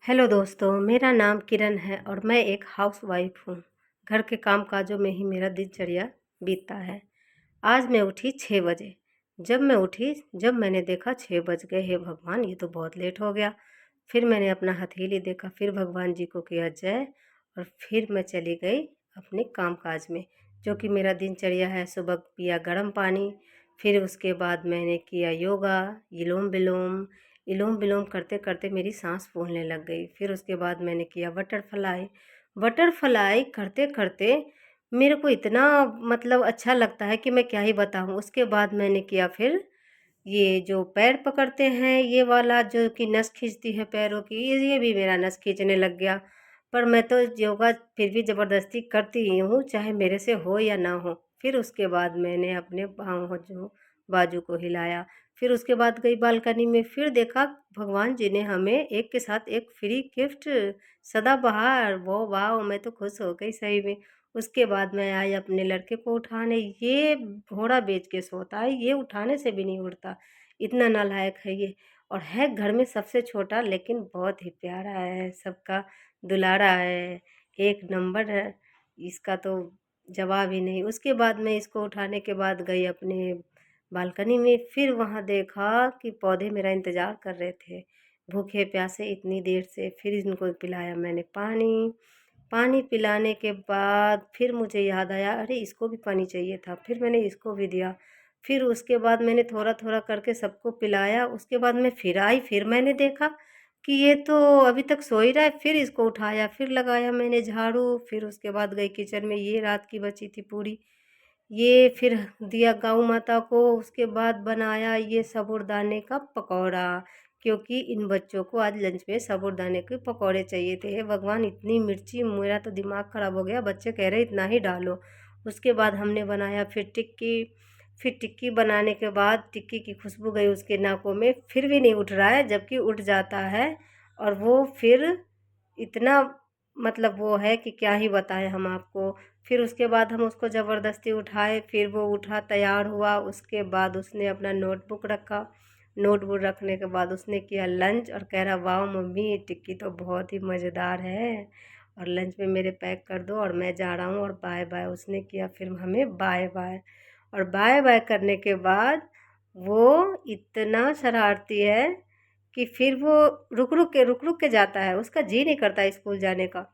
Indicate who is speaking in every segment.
Speaker 1: Hello दोस्तों, मेरा नाम किरण है और मैं एक हाउसवाइफ हूँ। घर के कामकाजों में ही मेरा दिनचर्या बीतता है। आज मैं उठी 6 बजे। जब मैंने देखा 6 बज गए, हे भगवान ये तो बहुत लेट हो गया। फिर मैंने अपना हथेली देखा, फिर भगवान जी को किया जय और फिर मैं चली गई अपने कामकाज में, जो कि मेरा दिनचर्या है। सुबह पिया गर्म पानी, फिर उसके बाद मैंने किया योगा, इलोम विलोम करते करते मेरी सांस फूलने लग गई। फिर उसके बाद मैंने किया बटरफ्लाई। बटरफ्लाई करते करते मेरे को इतना मतलब अच्छा लगता है कि मैं क्या ही बताऊँ। उसके बाद मैंने किया फिर ये जो पैर पकड़ते हैं, ये वाला जो कि नस खींचती है पैरों की, ये भी मेरा नस खींचने लग गया। पर मैं तो योगा फिर भी ज़बरदस्ती करती ही हूँ, चाहे मेरे से हो या ना हो। फिर उसके बाद मैंने अपने पाँव जो बाजू को हिलाया। फिर उसके बाद गई बालकनी में, फिर देखा भगवान जी ने हमें एक के साथ एक फ्री गिफ्ट, सदाबहार। वो वाह! मैं तो खुश हो गई सही में। उसके बाद मैं आई अपने लड़के को उठाने। ये घोड़ा बेच के सोता है, ये उठाने से भी नहीं उठता, इतना नालायक है ये। और है घर में सबसे छोटा, लेकिन बहुत ही प्यारा है, सबका दुलारा है, एक नंबर है। इसका तो जवाब ही नहीं। उसके बाद मैं इसको उठाने के बाद गई अपने बालकनी में, फिर वहाँ देखा कि पौधे मेरा इंतज़ार कर रहे थे, भूखे प्यासे इतनी देर से। फिर इनको पिलाया मैंने पानी। पानी पिलाने के बाद फिर मुझे याद आया, अरे इसको भी पानी चाहिए था, फिर मैंने इसको भी दिया। फिर उसके बाद मैंने थोड़ा-थोड़ा करके सबको पिलाया। उसके बाद मैं फिर आई, फिर मैंने देखा कि ये तो अभी तक सो ही रहा है। फिर इसको उठाया, फिर लगाया मैंने झाड़ू। फिर उसके बाद गई किचन में, ये रात की बची थी पूरी, ये फिर दिया गौ माता को। उसके बाद बनाया ये साबूदाने का पकौड़ा, क्योंकि इन बच्चों को आज लंच में साबूदाने के पकौड़े चाहिए थे। हे भगवान इतनी मिर्ची, मेरा तो दिमाग ख़राब हो गया। बच्चे कह रहे इतना ही डालो। उसके बाद हमने बनाया फिर टिक्की। फिर टिक्की बनाने के बाद टिक्की की खुशबू गई उसके नाकों में, फिर भी नहीं उठ रहा है, जबकि उठ जाता है। और वो फिर इतना मतलब वो है कि क्या ही बताएं हम आपको। फिर उसके बाद हम उसको ज़बरदस्ती उठाए, फिर वो उठा, तैयार हुआ। उसके बाद उसने अपना नोटबुक रखा। नोटबुक रखने के बाद उसने किया लंच और कह रहा वाह मम्मी टिक्की तो बहुत ही मज़ेदार है, और लंच में मेरे पैक कर दो और मैं जा रहा हूँ और बाय बाय उसने किया। फिर हमें बाय बाय, और बाय बाय करने के बाद वो इतना शरारती है कि फिर वो रुक रुक के जाता है, उसका जी नहीं करता स्कूल जाने का।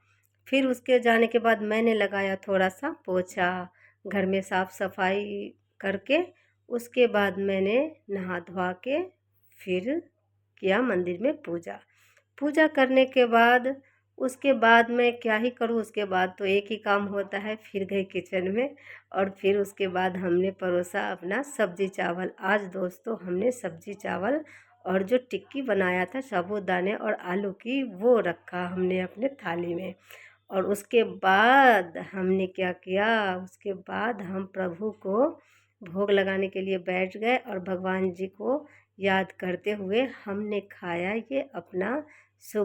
Speaker 1: फिर उसके जाने के बाद मैंने लगाया थोड़ा सा पोछा, घर में साफ़ सफाई करके। उसके बाद मैंने नहा धोआ के फिर किया मंदिर में पूजा। पूजा करने के बाद उसके बाद मैं क्या ही करूँ, उसके बाद तो एक ही काम होता है, फिर गई किचन में और फिर उसके बाद हमने परोसा अपना सब्जी चावल। आज दोस्तों हमने सब्जी चावल और जो टिक्की बनाया था साबूदाने और आलू की, वो रखा हमने अपने थाली में। और उसके बाद हमने क्या किया, उसके बाद हम प्रभु को भोग लगाने के लिए बैठ गए और भगवान जी को याद करते हुए हमने खाया ये अपना सुबह